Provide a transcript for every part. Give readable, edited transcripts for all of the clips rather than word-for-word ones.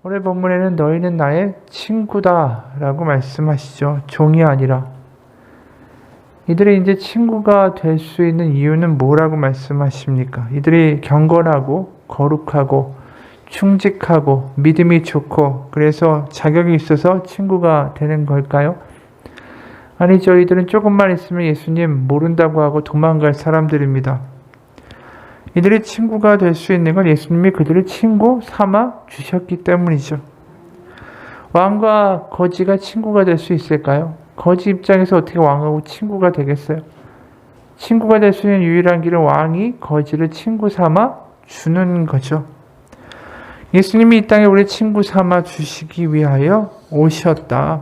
오늘 본문에는 너희는 나의 친구다 라고 말씀하시죠. 종이 아니라. 이들이 이제 친구가 될 수 있는 이유는 뭐라고 말씀하십니까? 이들이 경건하고 거룩하고 충직하고 믿음이 좋고 그래서 자격이 있어서 친구가 되는 걸까요? 아니죠. 이들은 조금만 있으면 예수님 모른다고 하고 도망갈 사람들입니다. 이들이 친구가 될 수 있는 건 예수님이 그들을 친구 삼아 주셨기 때문이죠. 왕과 거지가 친구가 될 수 있을까요? 거지 입장에서 어떻게 왕하고 친구가 되겠어요? 친구가 될 수 있는 유일한 길은 왕이 거지를 친구 삼아 주는 거죠. 예수님이 이 땅에 우리 친구 삼아 주시기 위하여 오셨다.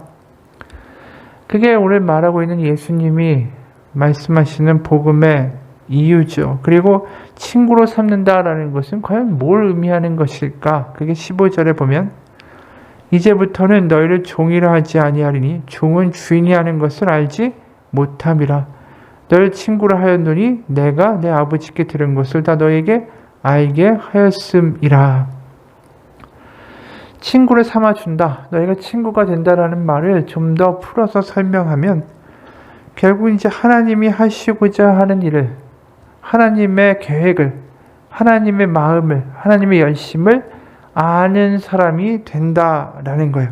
그게 오늘 말하고 있는 예수님이 말씀하시는 복음의 이유죠. 그리고 친구로 삼는다라는 것은 과연 뭘 의미하는 것일까? 그게 15절에 보면 이제부터는 너희를 종이라 하지 아니하리니 종은 주인이 하는 것을 알지 못함이라. 너희를 친구라 하였노니 내가 내 아버지께 들은 것을 다 너희에게 알게 하였음이라. 친구를 삼아준다. 너희가 친구가 된다라는 말을 좀 더 풀어서 설명하면 결국 이제 하나님이 하시고자 하는 일을, 하나님의 계획을, 하나님의 마음을, 하나님의 열심을 아는 사람이 된다라는 거예요.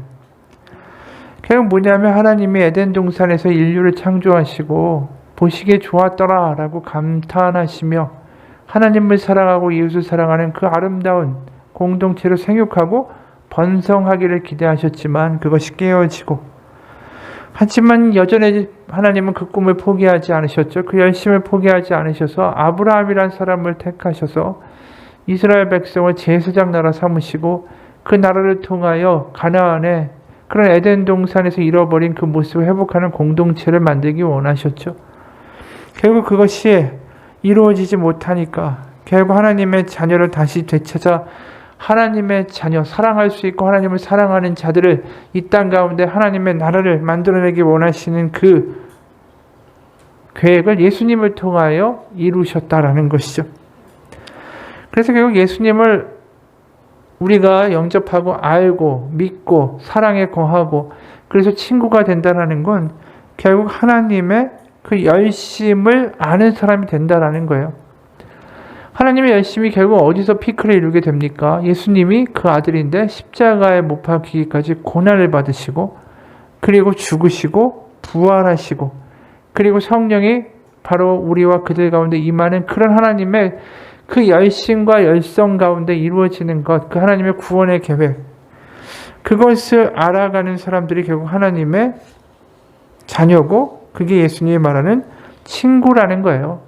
결국 뭐냐면 하나님이 에덴 동산에서 인류를 창조하시고 보시기에 좋았더라 라고 감탄하시며 하나님을 사랑하고 이웃을 사랑하는 그 아름다운 공동체로 생육하고 번성하기를 기대하셨지만 그것이 깨어지고, 하지만 여전히 하나님은 그 꿈을 포기하지 않으셨죠. 그 열심을 포기하지 않으셔서 아브라함이란 사람을 택하셔서 이스라엘 백성을 제사장 나라 삼으시고 그 나라를 통하여 가나안에 그런 에덴 동산에서 잃어버린 그 모습을 회복하는 공동체를 만들기 원하셨죠. 결국 그것이 이루어지지 못하니까 결국 하나님의 자녀를 다시 되찾아 하나님의 자녀, 사랑할 수 있고 하나님을 사랑하는 자들을 이 땅 가운데 하나님의 나라를 만들어내기 원하시는 그 계획을 예수님을 통하여 이루셨다라는 것이죠. 그래서 결국 예수님을 우리가 영접하고 알고 믿고 사랑에 거하고 그래서 친구가 된다는 건 결국 하나님의 그 열심을 아는 사람이 된다라는 거예요. 하나님의 열심이 결국 어디서 피크를 이루게 됩니까? 예수님이 그 아들인데 십자가에 못 박히기까지 고난을 받으시고 그리고 죽으시고 부활하시고 그리고 성령이 바로 우리와 그들 가운데 임하는 그런 하나님의 그 열심과 열성 가운데 이루어지는 것, 그 하나님의 구원의 계획, 그것을 알아가는 사람들이 결국 하나님의 자녀고 그게 예수님이 말하는 친구라는 거예요.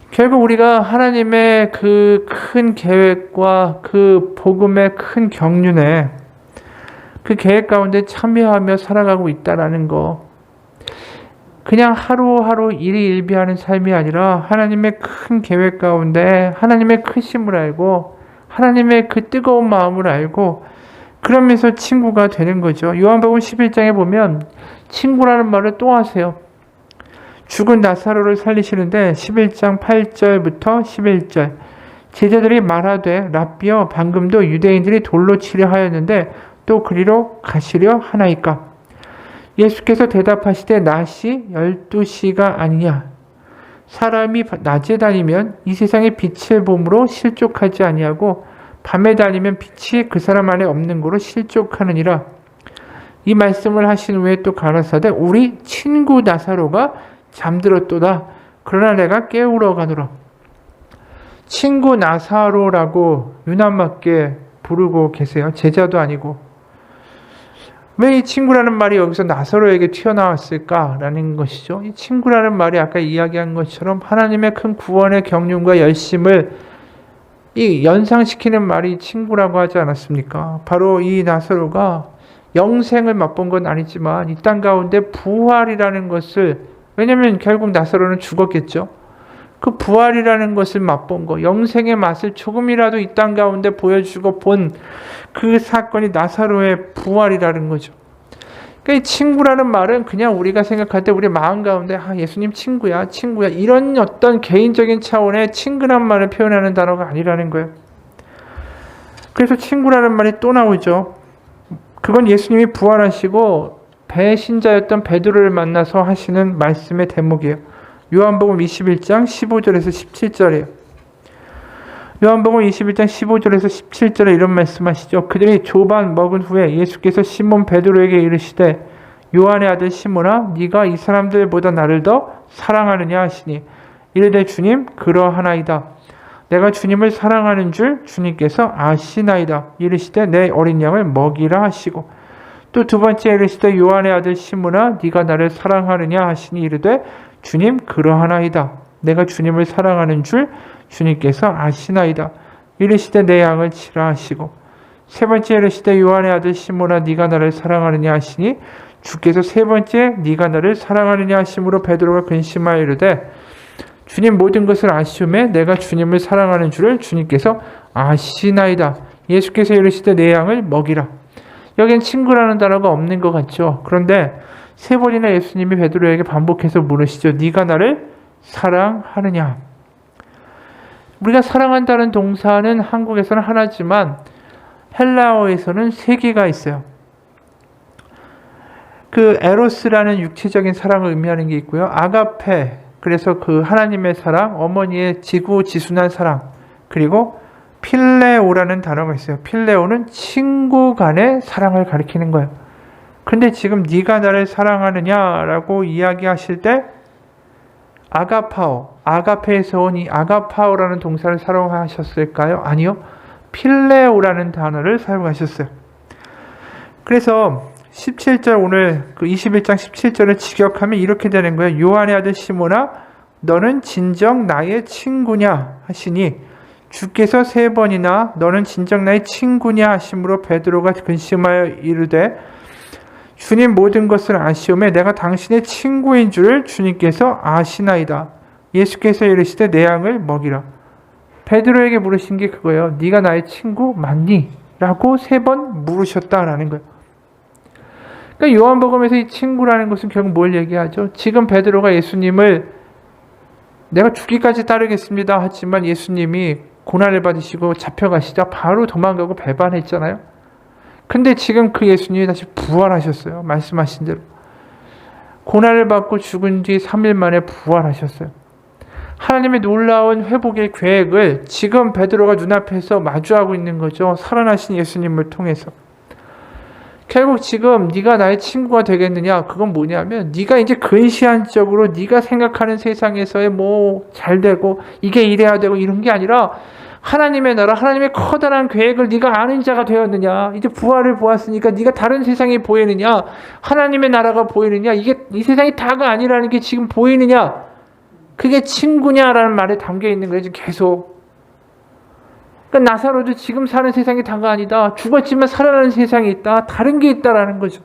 결국 우리가 하나님의 그 큰 계획과 그 복음의 큰 경륜에 그 계획 가운데 참여하며 살아가고 있다라는 거, 그냥 하루하루 일희일비하는 삶이 아니라 하나님의 큰 계획 가운데 하나님의 크심을 알고 하나님의 그 뜨거운 마음을 알고 그러면서 친구가 되는 거죠. 요한복음 11장에 보면 친구라는 말을 또 하세요. 죽은 나사로를 살리시는데 11장 8절부터 11절 제자들이 말하되 랍비여 방금도 유대인들이 돌로 치려 하였는데 또 그리로 가시려 하나이까. 예수께서 대답하시되 낮이 12시가 아니냐. 사람이 낮에 다니면 이 세상의 빛을 봄으로 실족하지 아니하고 밤에 다니면 빛이 그 사람 안에 없는 거로 실족하느니라. 이 말씀을 하신 후에 또 가라사대 우리 친구 나사로가 잠들었도다. 그러나 내가 깨우러 가노라. 친구 나사로라고 유난맞게 부르고 계세요. 제자도 아니고. 왜 이 친구라는 말이 여기서 나사로에게 튀어나왔을까라는 것이죠. 이 친구라는 말이 아까 이야기한 것처럼 하나님의 큰 구원의 경륜과 열심을 이 연상시키는 말이 친구라고 하지 않았습니까? 바로 이 나사로가 영생을 맛본 건 아니지만 이 땅 가운데 부활이라는 것을, 왜냐하면 결국 나사로는 죽었겠죠. 그 부활이라는 것을 맛본 거, 영생의 맛을 조금이라도 이 땅 가운데 보여주고 본 그 사건이 나사로의 부활이라는 거죠. 그러니까 이 친구라는 말은 그냥 우리가 생각할 때 우리 마음 가운데 예수님 친구야 이런 어떤 개인적인 차원의 친근한 말을 표현하는 단어가 아니라는 거예요. 그래서 친구라는 말이 또 나오죠. 그건 예수님이 부활하시고 배신자였던 베드로를 만나서 하시는 말씀의 대목이에요. 요한복음 21장 15절에서 17절이에요. 요한복음 21장 15절에서 17절에 이런 말씀하시죠. 그들이 조반 먹은 후에 예수께서 시몬 베드로에게 이르시되 요한의 아들 시몬아 네가 이 사람들보다 나를 더 사랑하느냐 하시니 이르되 주님 그러하나이다. 내가 주님을 사랑하는 줄 주님께서 아시나이다. 이르시되 내 어린 양을 먹이라 하시고 또 두 번째 이르시되 요한의 아들 시몬아 네가 나를 사랑하느냐 하시니 이르되 주님 그러하나이다. 내가 주님을 사랑하는 줄 주님께서 아시나이다. 이르시되 내 양을 치라 하시고 세 번째 이르시되 요한의 아들 시몬아 네가 나를 사랑하느냐 하시니 주께서 세 번째 네가 나를 사랑하느냐 하심으로 베드로가 근심하여 이르되 주님 모든 것을 아시오매 내가 주님을 사랑하는 줄을 주님께서 아시나이다. 예수께서 이르시되 내 양을 먹이라. 여긴 친구라는 단어가 없는 것 같죠. 그런데 세 번이나 예수님이 베드로에게 반복해서 물으시죠. 네가 나를 사랑하느냐. 우리가 사랑한다는 동사는 한국에서는 하나지만 헬라어에서는 세 개가 있어요. 그 에로스라는 육체적인 사랑을 의미하는 게 있고요. 아가페, 그래서 그 하나님의 사랑, 어머니의 지구지순한 사랑, 그리고 필레오라는 단어가 있어요. 필레오는 친구 간의 사랑을 가리키는 거예요. 근데 지금 네가 나를 사랑하느냐라고 이야기하실 때 아가파오, 아가페에서 온 이 아가파오라는 동사를 사용하셨을까요? 아니요. 필레오라는 단어를 사용하셨어요. 그래서 17절 오늘 그 21장 17절을 직역하면 이렇게 되는 거예요. 요한의 아들 시몬아 너는 진정 나의 친구냐 하시니 주께서 세 번이나 너는 진정 나의 친구냐 하심으로 베드로가 근심하여 이르되 주님 모든 것을 아시오매 내가 당신의 친구인 줄을 주님께서 아시나이다. 예수께서 이르시되 내 양을 먹이라. 베드로에게 물으신 게 그거예요. 네가 나의 친구 맞니? 라고 세 번 물으셨다라는 거예요. 그러니까 요한복음에서 이 친구라는 것은 결국 뭘 얘기하죠? 지금 베드로가 예수님을 내가 죽기까지 따르겠습니다 하지만 예수님이 고난을 받으시고 잡혀가시자 바로 도망가고 배반했잖아요. 근데 지금 그 예수님이 다시 부활하셨어요. 말씀하신 대로. 고난을 받고 죽은 뒤 3일 만에 부활하셨어요. 하나님의 놀라운 회복의 계획을 지금 베드로가 눈앞에서 마주하고 있는 거죠. 살아나신 예수님을 통해서. 결국 지금 네가 나의 친구가 되겠느냐? 그건 뭐냐면 네가 이제 근시안적으로 네가 생각하는 세상에서의 뭐 잘되고 이게 이래야 되고 이런 게 아니라 하나님의 나라, 하나님의 커다란 계획을 네가 아는 자가 되었느냐? 이제 부활을 보았으니까 네가 다른 세상이 보이느냐? 하나님의 나라가 보이느냐? 이게 이 세상이 다가 아니라는 게 지금 보이느냐? 그게 친구냐라는 말에 담겨 있는 거예요. 지금 계속. 그러니까 나사로도 지금 사는 세상이 다가 아니다. 죽었지만 살아나는 세상이 있다. 다른 게 있다라는 거죠.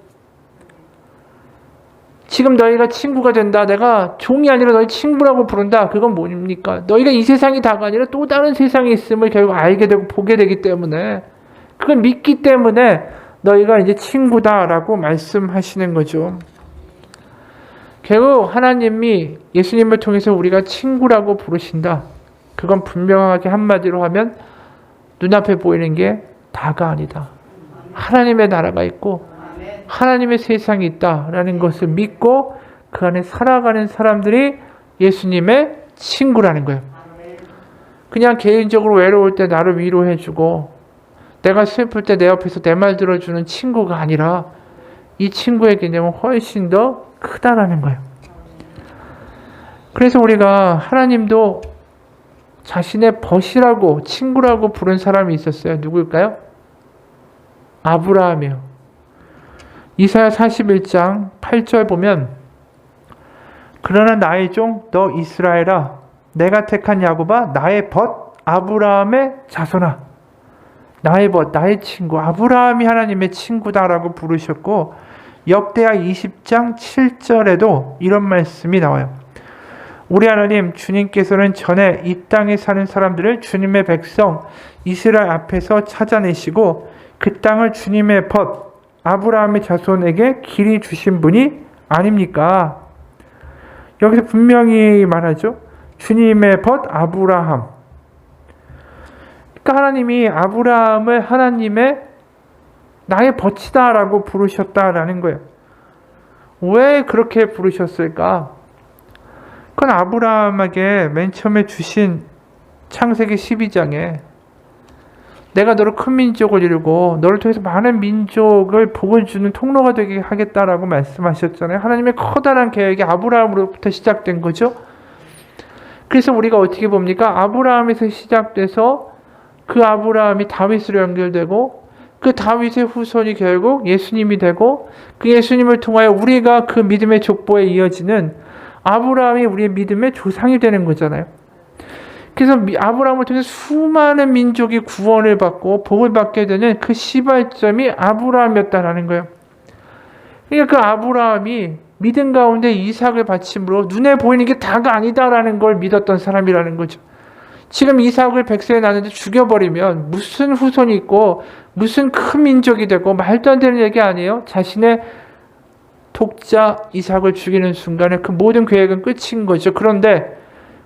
지금 너희가 친구가 된다. 내가 종이 아니라 너희 친구라고 부른다. 그건 뭡니까? 너희가 이 세상이 다가 아니라 또 다른 세상이 있음을 결국 알게 되고 보게 되기 때문에 그걸 믿기 때문에 너희가 이제 친구다라고 말씀하시는 거죠. 결국 하나님이 예수님을 통해서 우리가 친구라고 부르신다. 그건 분명하게 한마디로 하면 눈앞에 보이는 게 다가 아니다. 하나님의 나라가 있고 하나님의 세상이 있다라는 것을 믿고 그 안에 살아가는 사람들이 예수님의 친구라는 거예요. 그냥 개인적으로 외로울 때 나를 위로해주고 내가 슬플 때 내 옆에서 내 말 들어주는 친구가 아니라 이 친구의 개념은 훨씬 더 크다라는 거예요. 그래서 우리가 하나님도 자신의 벗이라고 친구라고 부른 사람이 있었어요. 누구일까요? 아브라함이요. 이사야 41장 8절 보면 그러나 나의 종 너 이스라엘아 내가 택한 야곱아 나의 벗 아브라함의 자손아 나의 벗 나의 친구 아브라함이 하나님의 친구다라고 부르셨고 역대하 20장 7절에도 이런 말씀이 나와요. 우리 하나님 주님께서는 전에 이 땅에 사는 사람들을 주님의 백성 이스라엘 앞에서 찾아내시고 그 땅을 주님의 벗 아브라함의 자손에게 길이 주신 분이 아닙니까? 여기서 분명히 말하죠. 주님의 벗 아브라함. 그러니까 그러니까 하나님이 아브라함을 하나님의 나의 벗이다라고 부르셨다라는 거예요. 왜 그렇게 부르셨을까? 그건 아브라함에게 맨 처음에 주신 창세기 12장에 내가 너를 큰 민족을 이루고 너를 통해서 많은 민족을 복을 주는 통로가 되게 하겠다라고 말씀하셨잖아요. 하나님의 커다란 계획이 아브라함으로부터 시작된 거죠. 그래서 우리가 어떻게 봅니까? 아브라함에서 시작돼서 그 아브라함이 다윗으로 연결되고 그 다윗의 후손이 결국 예수님이 되고 그 예수님을 통하여 우리가 그 믿음의 족보에 이어지는 아브라함이 우리의 믿음의 조상이 되는 거잖아요. 그래서 아브라함을 통해 수많은 민족이 구원을 받고 복을 받게 되는 그 시발점이 아브라함이었다라는 거예요. 그러니까 그 아브라함이 믿음 가운데 이삭을 바침으로 눈에 보이는 게 다가 아니다라는 걸 믿었던 사람이라는 거죠. 지금 이삭을 100세에 낳는데 죽여버리면 무슨 후손이 있고 무슨 큰 민족이 되고 말도 안 되는 얘기 아니에요? 자신의 독자 이삭을 죽이는 순간에 그 모든 계획은 끝인 거죠. 그런데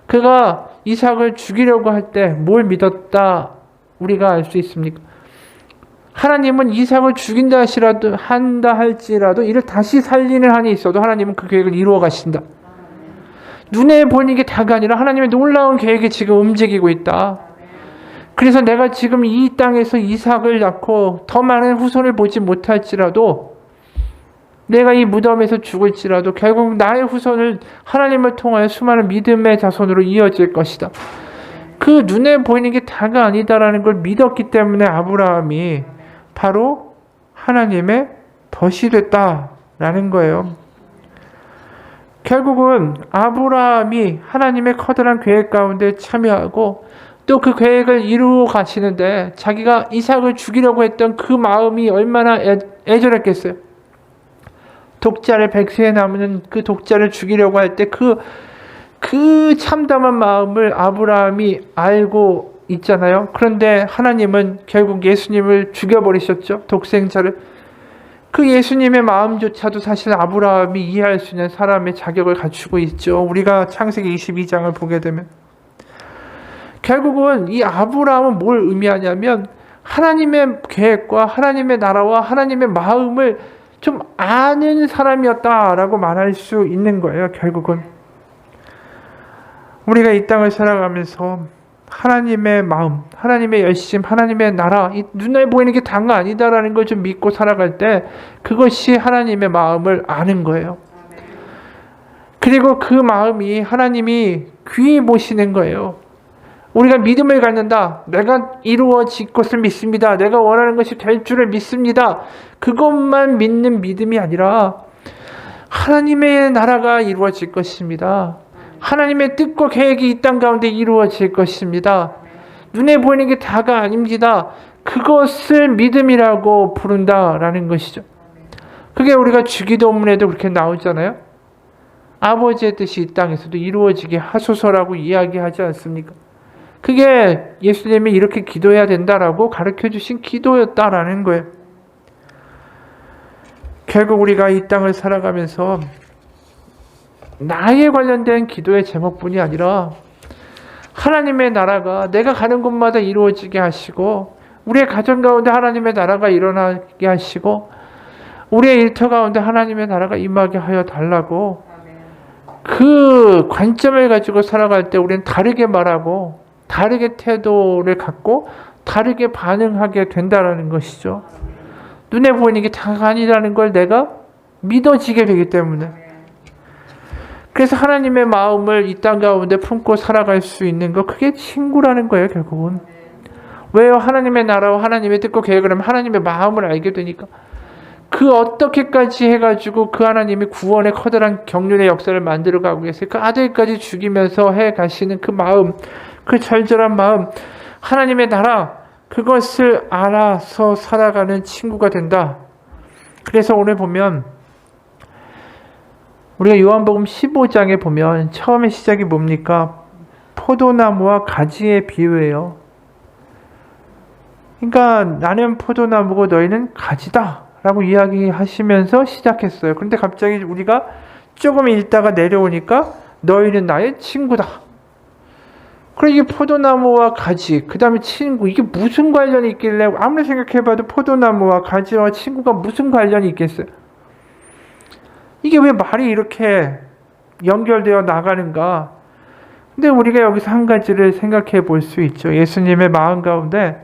그가 이삭을 죽이려고 할 때 뭘 믿었다 우리가 알 수 있습니까? 하나님은 이삭을 죽인다 할지라도 이를 다시 살리는 한이 있어도 하나님은 그 계획을 이루어 가신다. 눈에 보이는 게 다가 아니라 하나님의 놀라운 계획이 지금 움직이고 있다. 그래서 내가 지금 이 땅에서 이삭을 낳고 더 많은 후손을 보지 못할지라도 내가 이 무덤에서 죽을지라도 결국 나의 후손을 하나님을 통하여 수많은 믿음의 자손으로 이어질 것이다. 그 눈에 보이는 게 다가 아니다라는 걸 믿었기 때문에 아브라함이 바로 하나님의 벗이 됐다라는 거예요. 결국은 아브라함이 하나님의 커다란 계획 가운데 참여하고 또 그 계획을 이루어 가시는데 자기가 이삭을 죽이려고 했던 그 마음이 얼마나 애절했겠어요. 독자를 100세에 남는 그 독자를 죽이려고 할 때 그 참담한 마음을 아브라함이 알고 있잖아요. 그런데 하나님은 결국 예수님을 죽여버리셨죠. 독생자를. 그 예수님의 마음조차도 사실 아브라함이 이해할 수 있는 사람의 자격을 갖추고 있죠. 우리가 창세기 22장을 보게 되면 결국은 이 아브라함은 뭘 의미하냐면 하나님의 계획과 하나님의 나라와 하나님의 마음을 좀 아는 사람이었다라고 말할 수 있는 거예요. 결국은 우리가 이 땅을 살아가면서 하나님의 마음, 하나님의 열심, 하나님의 나라, 이 눈에 보이는 게 다가 아니다라는 걸 좀 믿고 살아갈 때 그것이 하나님의 마음을 아는 거예요. 그리고 그 마음이 하나님이 귀히 보시는 거예요. 우리가 믿음을 갖는다. 내가 이루어질 것을 믿습니다. 내가 원하는 것이 될 줄을 믿습니다. 그것만 믿는 믿음이 아니라 하나님의 나라가 이루어질 것입니다. 하나님의 뜻과 계획이 이 땅 가운데 이루어질 것입니다. 눈에 보이는 게 다가 아닙니다. 그것을 믿음이라고 부른다라는 것이죠. 그게 우리가 주기도문에도 그렇게 나오잖아요. 아버지의 뜻이 이 땅에서도 이루어지게 하소서라고 이야기하지 않습니까? 그게 예수님이 이렇게 기도해야 된다라고 가르쳐 주신 기도였다라는 거예요. 결국 우리가 이 땅을 살아가면서 나에 관련된 기도의 제목뿐이 아니라 하나님의 나라가 내가 가는 곳마다 이루어지게 하시고 우리의 가정 가운데 하나님의 나라가 일어나게 하시고 우리의 일터 가운데 하나님의 나라가 임하게 하여 달라고 그 관점을 가지고 살아갈 때 우리는 다르게 말하고 다르게 태도를 갖고 다르게 반응하게 된다라는 것이죠. 눈에 보이는 게 다가 아니라는 걸 내가 믿어지게 되기 때문에 그래서 하나님의 마음을 이 땅 가운데 품고 살아갈 수 있는 거 그게 친구라는 거예요. 결국은 왜요? 하나님의 나라와 하나님의 뜻과 계획을 하면 하나님의 마음을 알게 되니까 그 어떻게까지 해가지고 그 하나님이 구원의 커다란 경륜의 역사를 만들어가고 계세요. 그 아들까지 죽이면서 해가시는 그 마음, 그 절절한 마음, 하나님의 나라 그것을 알아서 살아가는 친구가 된다. 그래서 오늘 보면 우리가 요한복음 15장에 보면 처음에 시작이 뭡니까? 포도나무와 가지의 비유예요. 그러니까 나는 포도나무고 너희는 가지다 라고 이야기하시면서 시작했어요. 그런데 갑자기 우리가 조금 읽다가 내려오니까 너희는 나의 친구다. 그럼 이게 포도나무와 가지, 그 다음에 친구, 이게 무슨 관련이 있길래, 아무리 생각해봐도 포도나무와 가지와 친구가 무슨 관련이 있겠어요? 이게 왜 말이 이렇게 연결되어 나가는가? 근데 우리가 여기서 한 가지를 생각해 볼 수 있죠. 예수님의 마음 가운데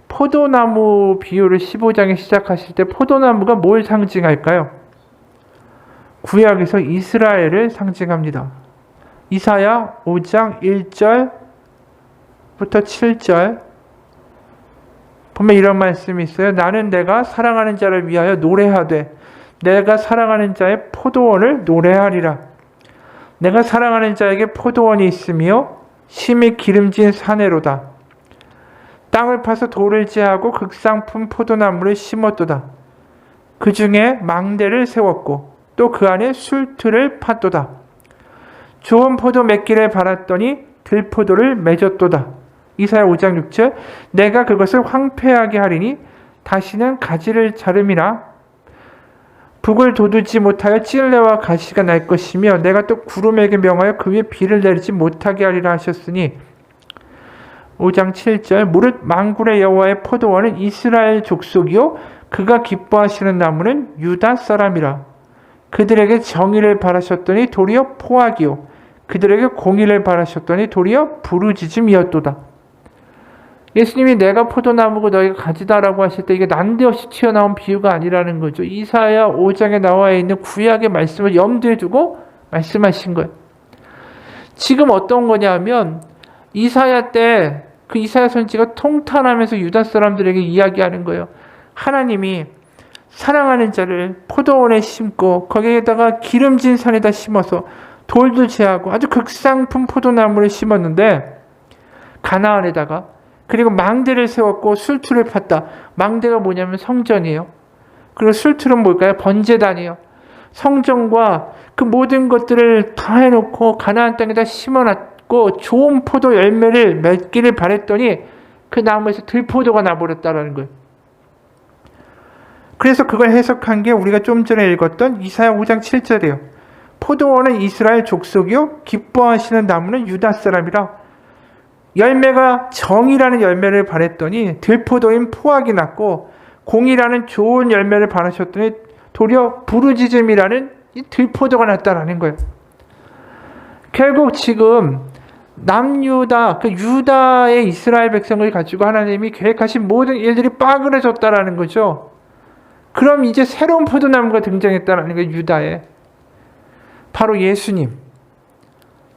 포도나무 비유를 15장에 시작하실 때 포도나무가 뭘 상징할까요? 구약에서 이스라엘을 상징합니다. 이사야 5장 1절부터 7절 보면 이런 말씀이 있어요. 나는 내가 사랑하는 자를 위하여 노래하되 내가 사랑하는 자의 포도원을 노래하리라. 내가 사랑하는 자에게 포도원이 있으며 심히 기름진 사내로다. 땅을 파서 돌을 제하고 극상품 포도나무를 심었도다. 그 중에 망대를 세웠고 또 그 안에 술틀을 팠도다. 좋은 포도 맺기를 바랐더니 들포도를 맺었도다. 이사야 5장 6절 내가 그것을 황폐하게 하리니 다시는 가지를 자름이나 북을 돋우지 못하여 찔레와 가시가 날 것이며 내가 또 구름에게 명하여 그 위에 비를 내리지 못하게 하리라 하셨으니 5장 7절 무릇 만군의 여호와의 포도원은 이스라엘 족속이요 그가 기뻐하시는 나무는 유다 사람이라. 그들에게 정의를 바라셨더니 도리어 포악이요 그들에게 공의를 바라셨더니 도리어 부르짖음이었도다. 예수님이 내가 포도나무고 너희가 가지다라고 하실 때 이게 난데없이 튀어나온 비유가 아니라는 거죠. 이사야 5장에 나와 있는 구약의 말씀을 염두에 두고 말씀하신 거예요. 지금 어떤 거냐면 이사야 때 그 이사야 선지가 통탄하면서 유다 사람들에게 이야기하는 거예요. 하나님이 사랑하는 자를 포도원에 심고 거기에다가 기름진 산에다 심어서 돌도 제하고 아주 극상품 포도나무를 심었는데 가나안에다가 그리고 망대를 세웠고 술틀을 팠다. 망대가 뭐냐면 성전이에요. 그리고 술틀은 뭘까요? 번제단이에요. 성전과 그 모든 것들을 다 해놓고 가나안 땅에다 심어놨고 좋은 포도 열매를 맺기를 바랬더니 그 나무에서 들포도가 나버렸다라는 거예요. 그래서 그걸 해석한 게 우리가 좀 전에 읽었던 이사야 5장 7절이에요. 포도원은 이스라엘 족속이요 기뻐하시는 나무는 유다 사람이라. 열매가 정이라는 열매를 바랬더니 들포도인 포악이 났고 공이라는 좋은 열매를 바라셨더니 도리어 부르짖음이라는 이 들포도가 났다라는 거예요. 결국 지금 남유다, 그 유다의 이스라엘 백성을 가지고 하나님이 계획하신 모든 일들이 빠그러졌다라는 거죠. 그럼 이제 새로운 포도나무가 등장했다라는 거예요. 유다에. 바로 예수님.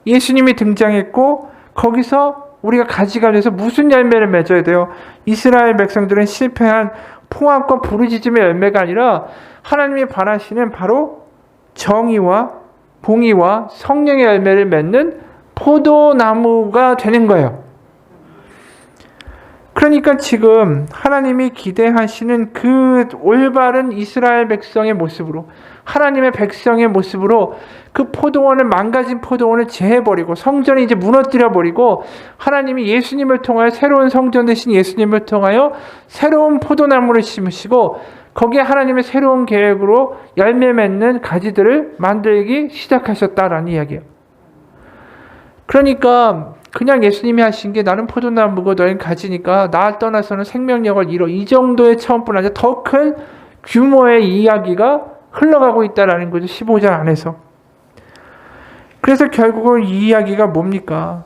예수님이 등장했고 거기서 우리가 가지가 돼서 무슨 열매를 맺어야 돼요? 이스라엘 백성들은 실패한 포악과 부르짖음의 열매가 아니라 하나님이 바라시는 바로 정의와 공의와 성령의 열매를 맺는 포도나무가 되는 거예요. 그러니까 지금 하나님이 기대하시는 그 올바른 이스라엘 백성의 모습으로 하나님의 백성의 모습으로 그 포도원을 망가진 포도원을 재해버리고 성전이 이제 무너뜨려버리고 하나님이 예수님을 통하여 새로운 성전 되신 예수님을 통하여 새로운 포도나무를 심으시고 거기에 하나님의 새로운 계획으로 열매 맺는 가지들을 만들기 시작하셨다라는 이야기예요. 그러니까 그냥 예수님이 하신 게 나는 포도나무고 너희는 가지니까 나 떠나서는 생명력을 잃어 이 정도의 차원뿐 아니라 더 큰 규모의 이야기가 흘러가고 있다라는 거죠. 15장 안에서. 그래서 결국은 이 이야기가 뭡니까?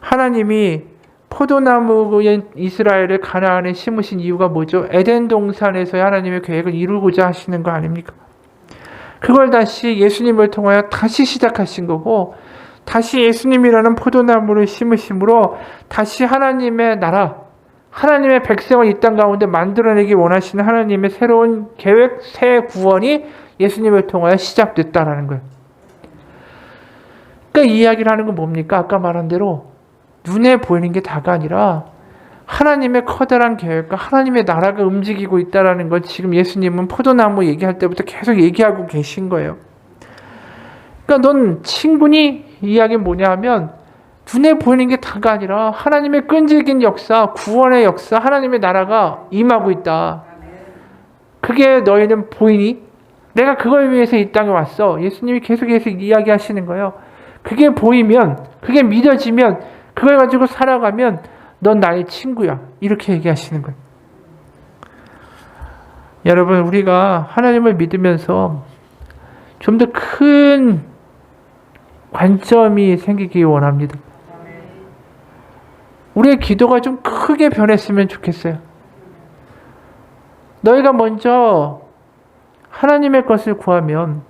하나님이 포도나무인 이스라엘을 가나안에 심으신 이유가 뭐죠? 에덴 동산에서의 하나님의 계획을 이루고자 하시는 거 아닙니까? 그걸 다시 예수님을 통하여 다시 시작하신 거고 다시 예수님이라는 포도나무를 심으심으로 다시 하나님의 나라, 하나님의 백성을 이 땅 가운데 만들어내기 원하시는 하나님의 새로운 계획, 새 구원이 예수님을 통하여 시작됐다라는 거예요. 그러니까 이 이야기를 하는 건 뭡니까? 아까 말한 대로 눈에 보이는 게 다가 아니라 하나님의 커다란 계획과 하나님의 나라가 움직이고 있다는 걸 지금 예수님은 포도나무 얘기할 때부터 계속 얘기하고 계신 거예요. 그러니까 넌 친구니? 이 이야기는 뭐냐 하면 눈에 보이는 게 다가 아니라 하나님의 끈질긴 역사, 구원의 역사, 하나님의 나라가 임하고 있다. 그게 너희는 보이니? 내가 그걸 위해서 이 땅에 왔어. 예수님이 계속해서 이야기하시는 거예요. 그게 보이면, 그게 믿어지면 그걸 가지고 살아가면 넌 나의 친구야. 이렇게 얘기하시는 거예요. 여러분, 우리가 하나님을 믿으면서 좀 더 큰 관점이 생기기 원합니다. 우리의 기도가 좀 크게 변했으면 좋겠어요. 너희가 먼저 하나님의 것을 구하면,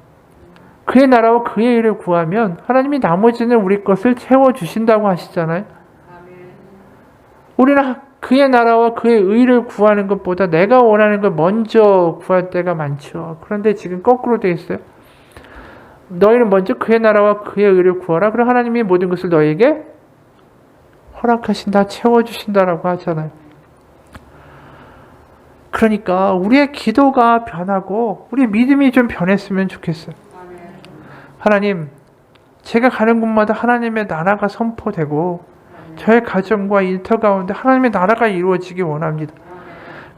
그의 나라와 그의 일을 구하면 하나님이 나머지는 우리 것을 채워주신다고 하시잖아요. 우리는 그의 나라와 그의 의를 구하는 것보다 내가 원하는 걸 먼저 구할 때가 많죠. 그런데 지금 거꾸로 되어 있어요. 너희는 먼저 그의 나라와 그의 의를 구하라. 그럼 하나님이 모든 것을 너희에게 허락하신다, 채워주신다라고 하잖아요. 그러니까 우리의 기도가 변하고 우리 믿음이 좀 변했으면 좋겠어요. 하나님, 제가 가는 곳마다 하나님의 나라가 선포되고 저의 가정과 일터 가운데 하나님의 나라가 이루어지기 원합니다.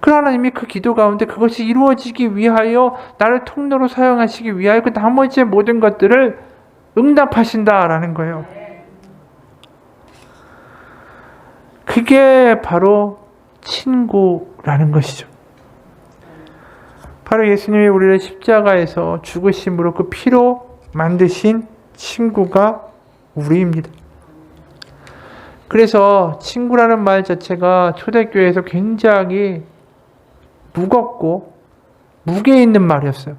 그 하나님이 그 기도 가운데 그것이 이루어지기 위하여 나를 통로로 사용하시기 위하여 그 나머지의 모든 것들을 응답하신다라는 거예요. 그게 바로 친구라는 것이죠. 바로 예수님이 우리를 십자가에서 죽으심으로 그 피로 만드신 친구가 우리입니다. 그래서 친구라는 말 자체가 초대교회에서 굉장히 무겁고 무게 있는 말이었어요.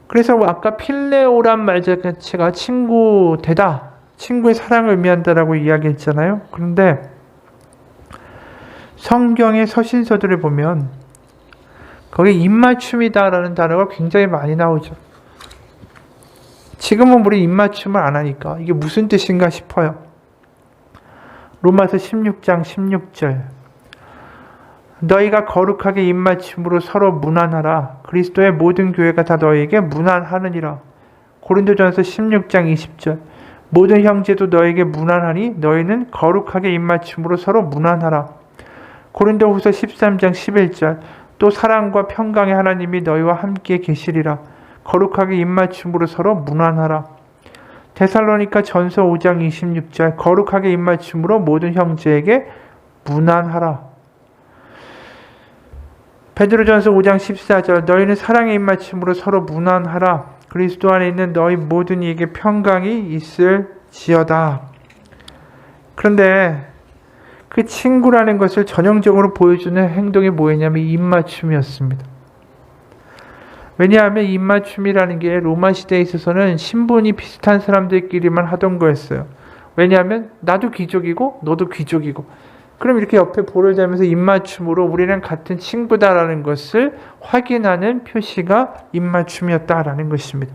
그래서 아까 필레오란 말 자체가 친구되다, 친구의 사랑을 의미한다라고 이야기했잖아요. 그런데 성경의 서신서들을 보면 거기 입맞춤이다라는 단어가 굉장히 많이 나오죠. 지금은 우리 입맞춤을 안 하니까 이게 무슨 뜻인가 싶어요. 로마서 16장 16절, 너희가 거룩하게 입맞춤으로 서로 문안하라. 그리스도의 모든 교회가 다 너희에게 문안하느니라. 고린도전서 16장 20절, 모든 형제도 너희에게 문안하니 너희는 거룩하게 입맞춤으로 서로 문안하라. 고린도후서 13장 11절, 또 사랑과 평강의 하나님이 너희와 함께 계시리라. 거룩하게 입맞춤으로 서로 문안하라. 데살로니가 전서 5장 26절, 거룩하게 입맞춤으로 모든 형제에게 문안하라. 베드로전서 5장 14절, 너희는 사랑의 입맞춤으로 서로 문안하라. 그리스도 안에 있는 너희 모든 이에게 평강이 있을지어다. 그런데 그 친구라는 것을 전형적으로 보여주는 행동이 뭐였냐면 입맞춤이었습니다. 왜냐하면 입맞춤이라는 게 로마 시대에 있어서는 신분이 비슷한 사람들끼리만 하던 거였어요. 왜냐하면 나도 귀족이고 너도 귀족이고, 그럼 이렇게 옆에 볼을 대면서 입맞춤으로 우리는 같은 친구다라는 것을 확인하는 표시가 입맞춤이었다라는 것입니다.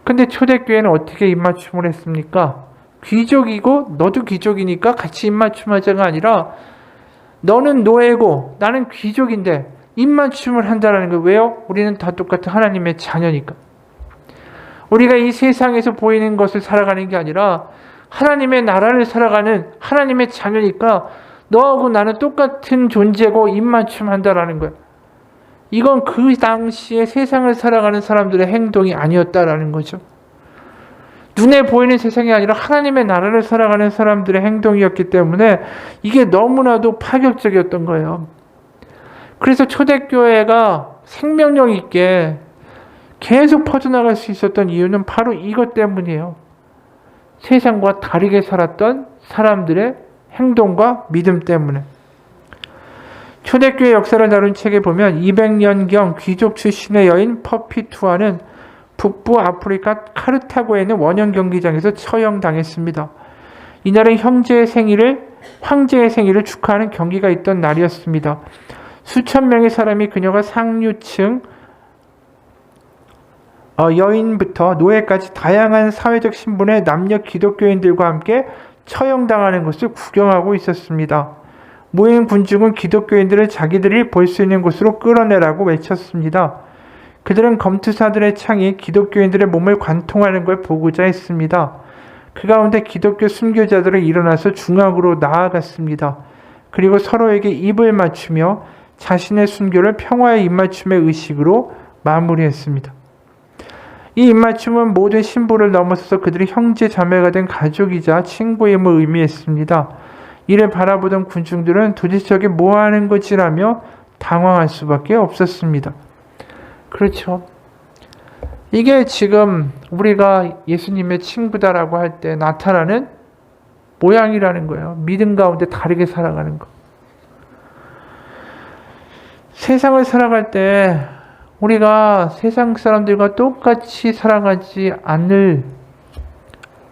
근데 초대교회는 어떻게 입맞춤을 했습니까? 귀족이고 너도 귀족이니까 같이 입맞춤하자가 아니라 너는 노예고 나는 귀족인데 입맞춤을 한다라는 거예요. 왜요? 우리는 다 똑같은 하나님의 자녀니까. 우리가 이 세상에서 보이는 것을 살아가는 게 아니라 하나님의 나라를 살아가는 하나님의 자녀니까 너하고 나는 똑같은 존재고 입맞춤한다라는 거예요. 이건 그 당시에 세상을 살아가는 사람들의 행동이 아니었다라는 거죠. 눈에 보이는 세상이 아니라 하나님의 나라를 살아가는 사람들의 행동이었기 때문에 이게 너무나도 파격적이었던 거예요. 그래서 초대교회가 생명력 있게 계속 퍼져나갈 수 있었던 이유는 바로 이것 때문이에요. 세상과 다르게 살았던 사람들의 행동과 믿음 때문에. 초대교회 역사를 다룬 책에 보면 200년경 귀족 출신의 여인 퍼피투아는 북부 아프리카 카르타고에 있는 원형 경기장에서 처형당했습니다. 이날은 황제의 생일을 축하하는 경기가 있던 날이었습니다. 수천 명의 사람이 그녀가 상류층 여인부터 노예까지 다양한 사회적 신분의 남녀 기독교인들과 함께 처형당하는 것을 구경하고 있었습니다. 모인 군중은 기독교인들을 자기들이 볼 수 있는 곳으로 끌어내라고 외쳤습니다. 그들은 검투사들의 창이 기독교인들의 몸을 관통하는 걸 보고자 했습니다. 그 가운데 기독교 순교자들은 일어나서 중앙으로 나아갔습니다. 그리고 서로에게 입을 맞추며 자신의 순교를 평화의 입맞춤의 의식으로 마무리했습니다. 이 입맞춤은 모든 신분을 넘어서서 그들이 형제 자매가 된 가족이자 친구임을 의미했습니다. 이를 바라보던 군중들은 도대체 저게 뭐하는 거지라며 당황할 수밖에 없었습니다. 그렇죠. 이게 지금 우리가 예수님의 친구다라고 할 때 나타나는 모양이라는 거예요. 믿음 가운데 다르게 살아가는 거. 세상을 살아갈 때 우리가 세상 사람들과 똑같이 살아가지 않을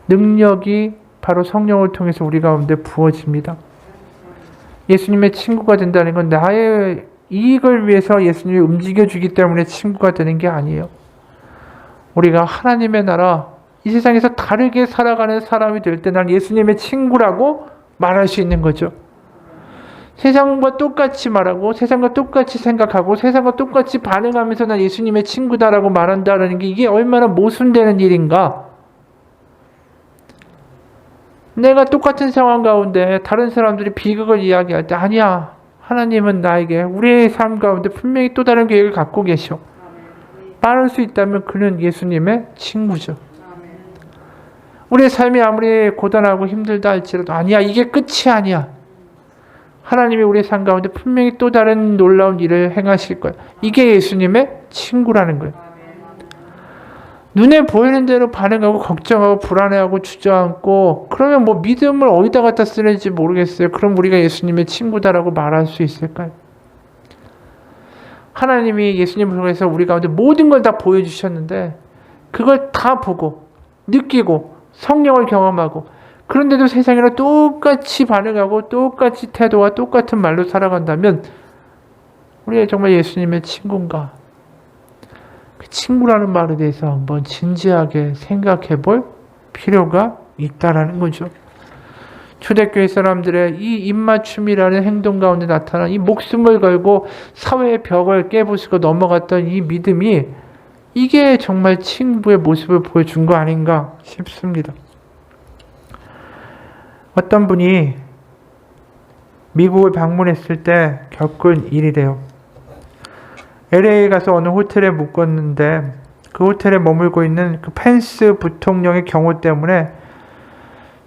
능력이 바로 성령을 통해서 우리 가운데 부어집니다. 예수님의 친구가 된다는 건 나의 이익을 위해서 예수님이 움직여주기 때문에 친구가 되는 게 아니에요. 우리가 하나님의 나라, 이 세상에서 다르게 살아가는 사람이 될 때 난 예수님의 친구라고 말할 수 있는 거죠. 세상과 똑같이 말하고 세상과 똑같이 생각하고 세상과 똑같이 반응하면서 난 예수님의 친구다라고 말한다는 게 이게 얼마나 모순되는 일인가. 내가 똑같은 상황 가운데 다른 사람들이 비극을 이야기할 때 아니야. 하나님은 나에게 우리의 삶 가운데 분명히 또 다른 계획을 갖고 계셔. 말할 수 있다면 그는 예수님의 친구죠. 우리의 삶이 아무리 고단하고 힘들다 할지라도 아니야. 이게 끝이 아니야. 하나님이 우리의 삶 가운데 분명히 또 다른 놀라운 일을 행하실 거야. 이게 예수님의 친구라는 거예요. 눈에 보이는 대로 반응하고 걱정하고 불안해하고 주저앉고 그러면 뭐 믿음을 어디다 갖다 쓰는지 모르겠어요. 그럼 우리가 예수님의 친구다라고 말할 수 있을까요? 하나님이 예수님을 통해서 우리 가운데 모든 걸 다 보여주셨는데 그걸 다 보고 느끼고 성령을 경험하고 그런데도 세상이랑 똑같이 반응하고 똑같이 태도와 똑같은 말로 살아간다면 우리가 정말 예수님의 친구인가? 그 친구라는 말에 대해서 한번 진지하게 생각해 볼 필요가 있다라는 거죠. 초대교회 사람들의 이 입맞춤이라는 행동 가운데 나타난 이 목숨을 걸고 사회의 벽을 깨부수고 넘어갔던 이 믿음이 이게 정말 친구의 모습을 보여준 거 아닌가 싶습니다. 어떤 분이 미국을 방문했을 때 겪은 일이래요. LA에 가서 어느 호텔에 묵었는데 그 호텔에 머물고 있는 그 펜스 부통령의 경호 때문에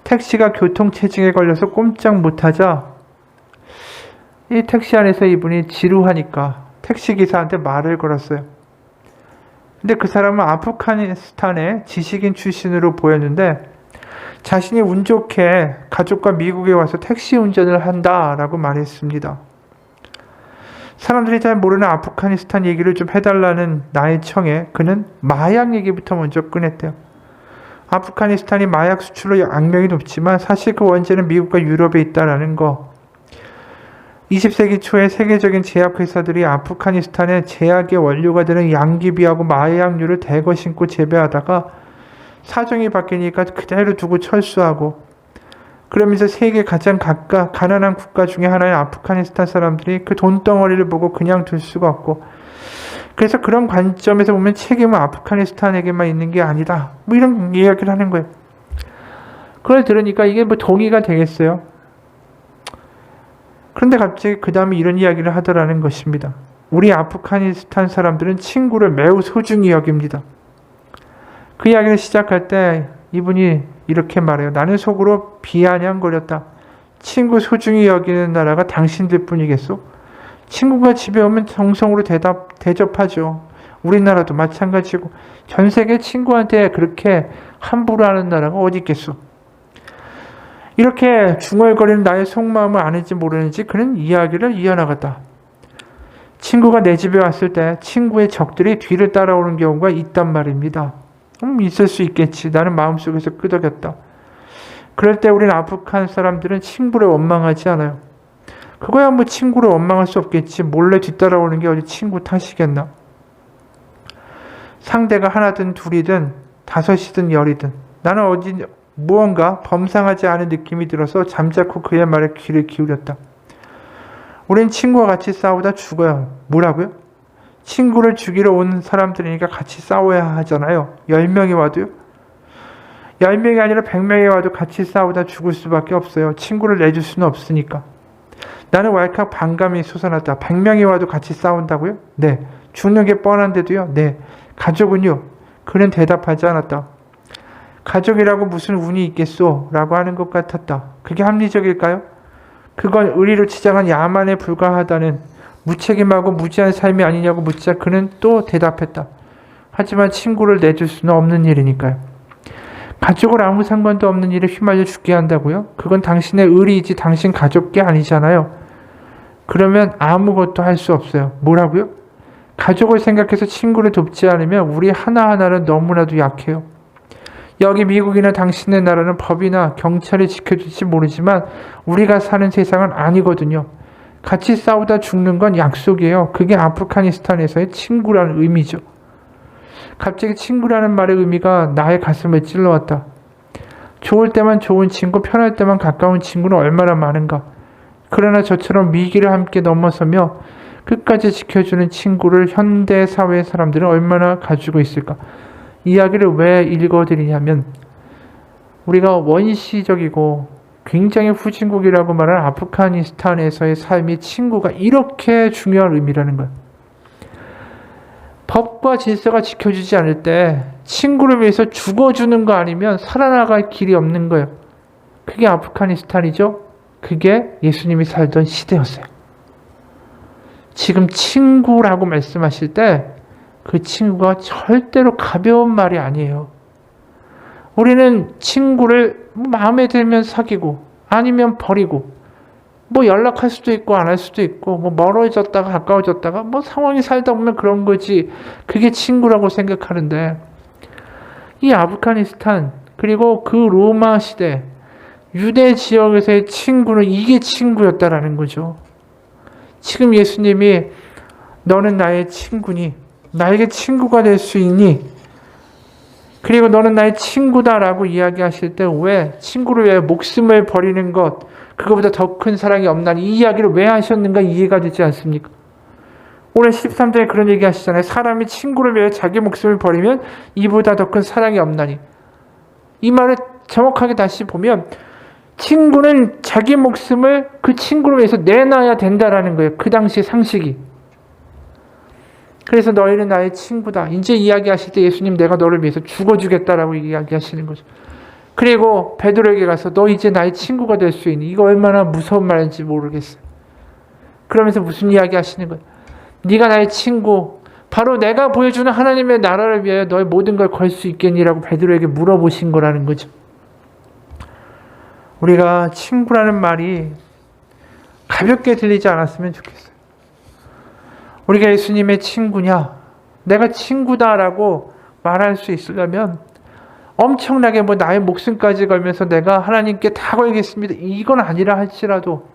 택시가 교통체증에 걸려서 꼼짝 못하자 이 택시 안에서 이분이 지루하니까 택시기사한테 말을 걸었어요. 근데 그 사람은 아프가니스탄의 지식인 출신으로 보였는데 자신이 운 좋게 가족과 미국에 와서 택시 운전을 한다라고 말했습니다. 사람들이 잘 모르는 아프가니스탄 얘기를 좀 해달라는 나의 청에 그는 마약 얘기부터 먼저 꺼냈대요. 아프가니스탄이 마약 수출로 악명이 높지만 사실 그 원재는 미국과 유럽에 있다라는 거. 20세기 초에 세계적인 제약회사들이 아프가니스탄의 제약의 원료가 되는 양귀비하고 마약류를 대거 심고 재배하다가 사정이 바뀌니까 그대로 두고 철수하고 그러면서 세계 가장 가난한 국가 중에 하나인 아프가니스탄 사람들이 그 돈덩어리를 보고 그냥 둘 수가 없고 그래서 그런 관점에서 보면 책임은 아프가니스탄에게만 있는 게 아니다. 뭐 이런 이야기를 하는 거예요. 그걸 들으니까 이게 뭐 동의가 되겠어요. 그런데 갑자기 그 다음에 이런 이야기를 하더라는 것입니다. 우리 아프가니스탄 사람들은 친구를 매우 소중히 여깁니다. 그 이야기를 시작할 때 이분이 이렇게 말해요. 나는 속으로 비아냥거렸다. 친구 소중히 여기는 나라가 당신들 뿐이겠소? 친구가 집에 오면 정성으로 대접하죠. 우리나라도 마찬가지고 전 세계 친구한테 그렇게 함부로 하는 나라가 어디 있겠소? 이렇게 중얼거리는 나의 속마음을 아는지 모르는지 그는 이야기를 이어나갔다. 친구가 내 집에 왔을 때 친구의 적들이 뒤를 따라오는 경우가 있단 말입니다. 있을 수 있겠지. 나는 마음속에서 끄덕였다. 그럴 때 우리는 아프간 사람들은 친구를 원망하지 않아요. 그거야 뭐 친구를 원망할 수 없겠지. 몰래 뒤따라오는 게 어디 친구 탓이겠나. 상대가 하나든 둘이든 다섯이든 열이든 나는 어디 무언가 범상하지 않은 느낌이 들어서 잠자코 그의 말에 귀를 기울였다. 우린 친구와 같이 싸우다 죽어요. 뭐라고요? 친구를 죽이러 온 사람들이니까 같이 싸워야 하잖아요. 10명이 와도요? 10명이 아니라 100명이 와도 같이 싸우다 죽을 수밖에 없어요. 친구를 내줄 수는 없으니까. 나는 왈칵 반감이 솟아났다. 100명이 와도 같이 싸운다고요? 네. 죽는 게 뻔한데도요? 네. 가족은요? 그는 대답하지 않았다. 가족이라고 무슨 운이 있겠소? 라고 하는 것 같았다. 그게 합리적일까요? 그건 의리로 치장한 야만에 불과하다는 무책임하고 무지한 삶이 아니냐고 묻자 그는 또 대답했다. 하지만 친구를 내줄 수는 없는 일이니까요. 가족을 아무 상관도 없는 일에 휘말려 죽게 한다고요? 그건 당신의 의리이지 당신 가족이 아니잖아요. 그러면 아무것도 할 수 없어요. 뭐라고요? 가족을 생각해서 친구를 돕지 않으면 우리 하나하나는 너무나도 약해요. 여기 미국이나 당신의 나라는 법이나 경찰이 지켜줄지 모르지만 우리가 사는 세상은 아니거든요. 같이 싸우다 죽는 건 약속이에요. 그게 아프가니스탄에서의 친구라는 의미죠. 갑자기 친구라는 말의 의미가 나의 가슴을 찔러왔다. 좋을 때만 좋은 친구, 편할 때만 가까운 친구는 얼마나 많은가. 그러나 저처럼 위기를 함께 넘어서며 끝까지 지켜주는 친구를 현대 사회의 사람들은 얼마나 가지고 있을까. 이야기를 왜 읽어드리냐면 우리가 원시적이고 굉장히 후진국이라고 말하는 아프가니스탄에서의 삶이 친구가 이렇게 중요한 의미라는 거예요. 법과 질서가 지켜주지 않을 때 친구를 위해서 죽어주는 거 아니면 살아나갈 길이 없는 거예요. 그게 아프가니스탄이죠. 그게 예수님이 살던 시대였어요. 지금 친구라고 말씀하실 때 그 친구가 절대로 가벼운 말이 아니에요. 우리는 친구를 마음에 들면 사귀고 아니면 버리고 뭐 연락할 수도 있고 안 할 수도 있고 뭐 멀어졌다가 가까워졌다가 뭐 상황이 살다 보면 그런 거지. 그게 친구라고 생각하는데 이 아프가니스탄 그리고 그 로마 시대 유대 지역에서의 친구는 이게 친구였다라는 거죠. 지금 예수님이 너는 나의 친구니 나에게 친구가 될 수 있니? 그리고 너는 나의 친구다라고 이야기하실 때 왜 친구를 위해 목숨을 버리는 것 그거보다 더 큰 사랑이 없나니 이 이야기를 왜 하셨는가 이해가 되지 않습니까? 오늘 13절에 그런 얘기 하시잖아요. 사람이 친구를 위해 자기 목숨을 버리면 이보다 더 큰 사랑이 없나니. 이 말을 정확하게 다시 보면 친구는 자기 목숨을 그 친구를 위해서 내놔야 된다라는 거예요. 그 당시의 상식이. 그래서 너희는 나의 친구다. 이제 이야기하실 때 예수님 내가 너를 위해서 죽어주겠다라고 이야기하시는 거죠. 그리고 베드로에게 가서 너 이제 나의 친구가 될 수 있니? 이거 얼마나 무서운 말인지 모르겠어요. 그러면서 무슨 이야기 하시는 거예요? 네가 나의 친구, 바로 내가 보여주는 하나님의 나라를 위하여 너의 모든 걸 걸 수 있겠니라고 베드로에게 물어보신 거라는 거죠. 우리가 친구라는 말이 가볍게 들리지 않았으면 좋겠어요. 우리가 예수님의 친구냐, 내가 친구다라고 말할 수 있으려면 엄청나게 뭐 나의 목숨까지 걸면서 내가 하나님께 다 걸겠습니다. 이건 아니라 할지라도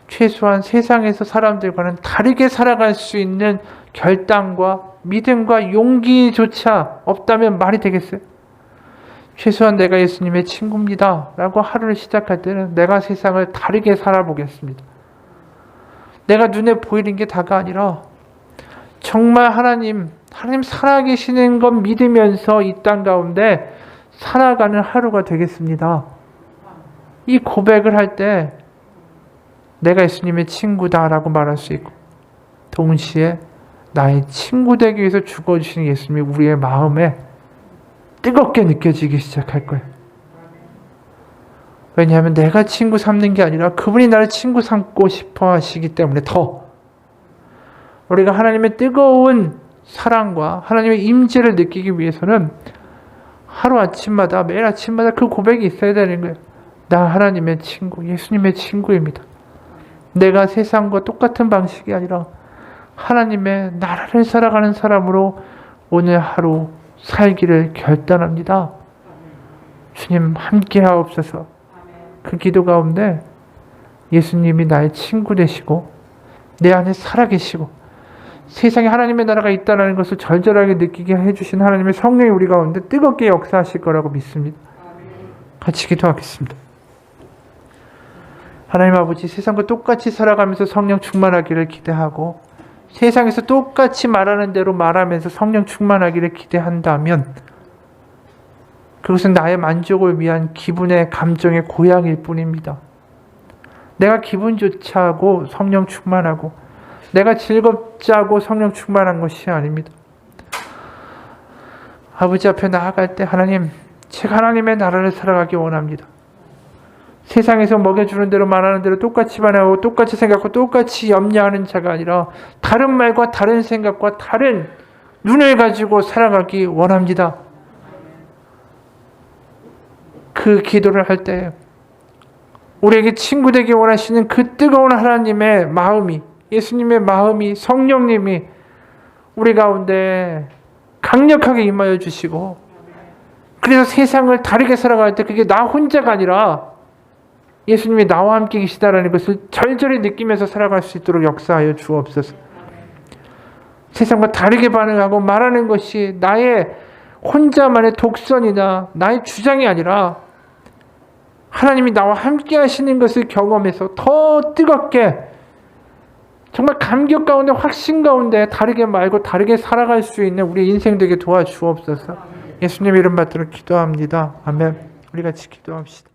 최소한 세상에서 사람들과는 다르게 살아갈 수 있는 결단과 믿음과 용기조차 없다면 말이 되겠어요? 최소한 내가 예수님의 친구입니다 라고 하루를 시작할 때는 내가 세상을 다르게 살아보겠습니다. 내가 눈에 보이는 게 다가 아니라 정말 하나님 살아계시는 것 믿으면서 이 땅 가운데 살아가는 하루가 되겠습니다. 이 고백을 할 때 내가 예수님의 친구다라고 말할 수 있고 동시에 나의 친구 되기 위해서 죽어주신 예수님이 우리의 마음에 뜨겁게 느껴지기 시작할 거예요. 왜냐하면 내가 친구 삼는 게 아니라 그분이 나를 친구 삼고 싶어 하시기 때문에 더 우리가 하나님의 뜨거운 사랑과 하나님의 임재를 느끼기 위해서는 하루아침마다 매일 아침마다 그 고백이 있어야 되는 거예요. 나 하나님의 친구, 예수님의 친구입니다. 내가 세상과 똑같은 방식이 아니라 하나님의 나라를 살아가는 사람으로 오늘 하루 살기를 결단합니다. 주님 함께 하옵소서. 그 기도 가운데 예수님이 나의 친구 되시고 내 안에 살아계시고 세상에 하나님의 나라가 있다는 것을 절절하게 느끼게 해주신 하나님의 성령이 우리 가운데 뜨겁게 역사하실 거라고 믿습니다. 같이 기도하겠습니다. 하나님 아버지, 세상과 똑같이 살아가면서 성령 충만하기를 기대하고 세상에서 똑같이 말하는 대로 말하면서 성령 충만하기를 기대한다면 그것은 나의 만족을 위한 기분의 감정의 고향일 뿐입니다. 내가 기분 좋지 하고 성령 충만하고 내가 즐겁지 하고 성령 충만한 것이 아닙니다. 아버지 앞에 나아갈 때 하나님, 제가 하나님의 나라를 살아가기 원합니다. 세상에서 먹여주는 대로 말하는 대로 똑같이 반응하고 똑같이 생각하고 똑같이 염려하는 자가 아니라 다른 말과 다른 생각과 다른 눈을 가지고 살아가기 원합니다. 그 기도를 할 때 우리에게 친구 되기 원하시는 그 뜨거운 하나님의 마음이, 예수님의 마음이, 성령님이 우리 가운데 강력하게 임하여 주시고, 그래서 세상을 다르게 살아갈 때 그게 나 혼자가 아니라 예수님이 나와 함께 계시다라는 것을 절절히 느끼면서 살아갈 수 있도록 역사하여 주옵소서. 세상과 다르게 반응하고 말하는 것이 나의 혼자만의 독선이나 나의 주장이 아니라 하나님이 나와 함께 하시는 것을 경험해서 더 뜨겁게, 정말 감격 가운데, 확신 가운데 다르게 말고 다르게 살아갈 수 있는 우리 인생 되게 도와주옵소서. 예수님 이름 받들어 기도합니다. 아멘. 우리 같이 기도합시다.